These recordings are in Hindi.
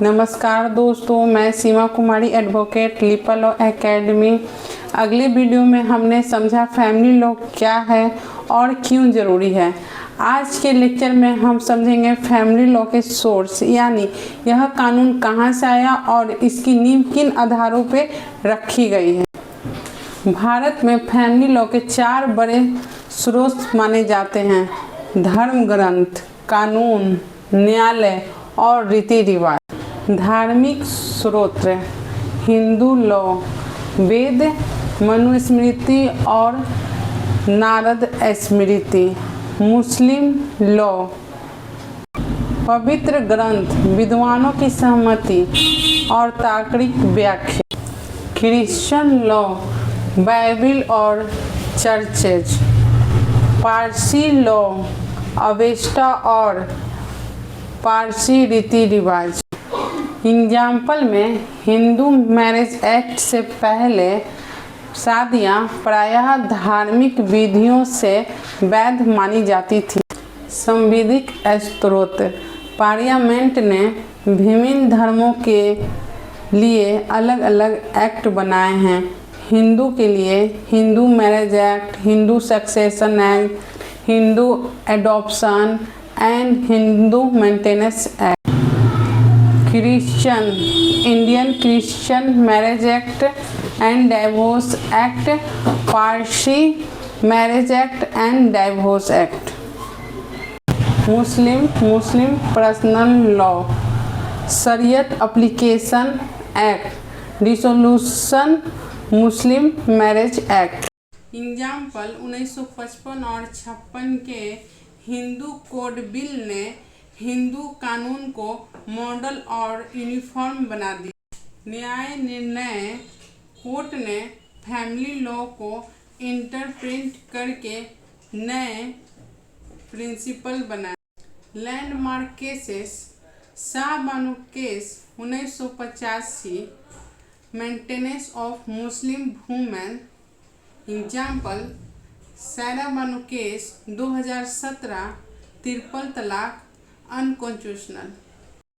नमस्कार दोस्तों, मैं सीमा कुमारी एडवोकेट लीपल लॉ एकेडमी। अगले वीडियो में हमने समझा फैमिली लॉ क्या है और क्यों ज़रूरी है। आज के लेक्चर में हम समझेंगे फैमिली लॉ के सोर्स, यानी यह कानून कहाँ से आया और इसकी नींव किन आधारों पर रखी गई है। भारत में फैमिली लॉ के 4 बड़े स्रोत माने जाते हैं: धर्म ग्रंथ, कानून, न्यायालय और रीति रिवाज। धार्मिक स्रोत: हिंदू लॉ, वेद, मनुस्मृति और नारद स्मृति। मुस्लिम लॉ, पवित्र ग्रंथ, विद्वानों की सहमति और तार्किक व्याख्या। क्रिश्चियन लॉ, बाइबिल और चर्चेज। पारसी लॉ, अवेस्टा और पारसी रीति रिवाज। एग्जाम्पल में हिंदू मैरिज एक्ट से पहले शादियां प्रायः धार्मिक विधियों से वैध मानी जाती थी। संवैधानिक स्रोत: पार्लियामेंट ने विभिन्न धर्मों के लिए अलग अलग एक्ट बनाए हैं। हिंदू के लिए Hindu marriage act, Hindu succession act, Hindu adoption and Hindu maintenance act. Christian: Indian Christian marriage act and divorce act, Parsi marriage act and divorce act. Muslim personal law, Shariat application act, dissolution Muslim marriage act. Example 1955 और 56 के हिंदू कोड बिल ने हिंदू कानून को मॉडल और यूनिफॉर्म बना दिया। न्याय निर्णय: कोर्ट ने फैमिली लॉ को इंटरप्रेट करके नए प्रिंसिपल बनाए। Landmark cases: Shah Bano case 1985, maintenance of Muslim women. Example Saira Bano case 2017, triple तलाक अनकॉन्स्टिट्यूशनल।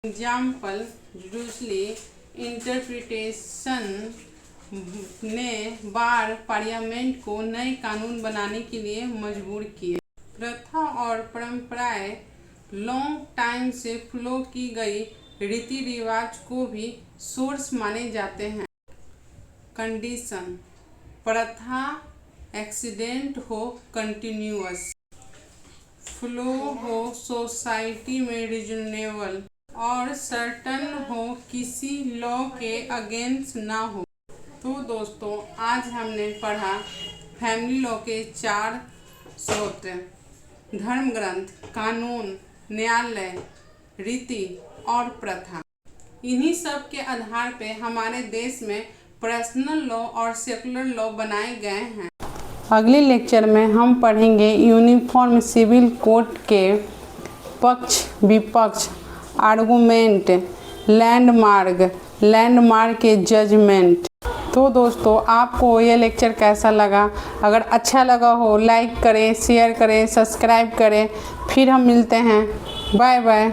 एग्जाम्पल जुडिशली इंटरप्रिटेशन ने बार पार्लियामेंट को नए कानून बनाने के लिए मजबूर किए। प्रथा और परंपराएं: लॉन्ग टाइम से फॉलो की गई रीति रिवाज को भी सोर्स माने जाते हैं। कंडीशन: प्रथा एक्सीडेंट हो, कंटिन्यूअस फ्लो हो, सोसाइटी में रीजनेबल और सर्टन हो, किसी लॉ के अगेंस्ट ना हो। तो दोस्तों, आज हमने पढ़ा फैमिली लॉ के 4 स्रोत: धर्म ग्रंथ, कानून, न्यायालय, रीति और प्रथा। इन्हीं सब के आधार पे हमारे देश में पर्सनल लॉ और सेकुलर लॉ बनाए गए हैं। अगले लेक्चर में हम पढ़ेंगे यूनिफॉर्म सिविल कोड के पक्ष विपक्ष, आर्गूमेंट, लैंडमार्क के जजमेंट। तो दोस्तों, आपको ये लेक्चर कैसा लगा? अगर अच्छा लगा हो लाइक करें, शेयर करें, सब्सक्राइब करें। फिर हम मिलते हैं। Bye bye.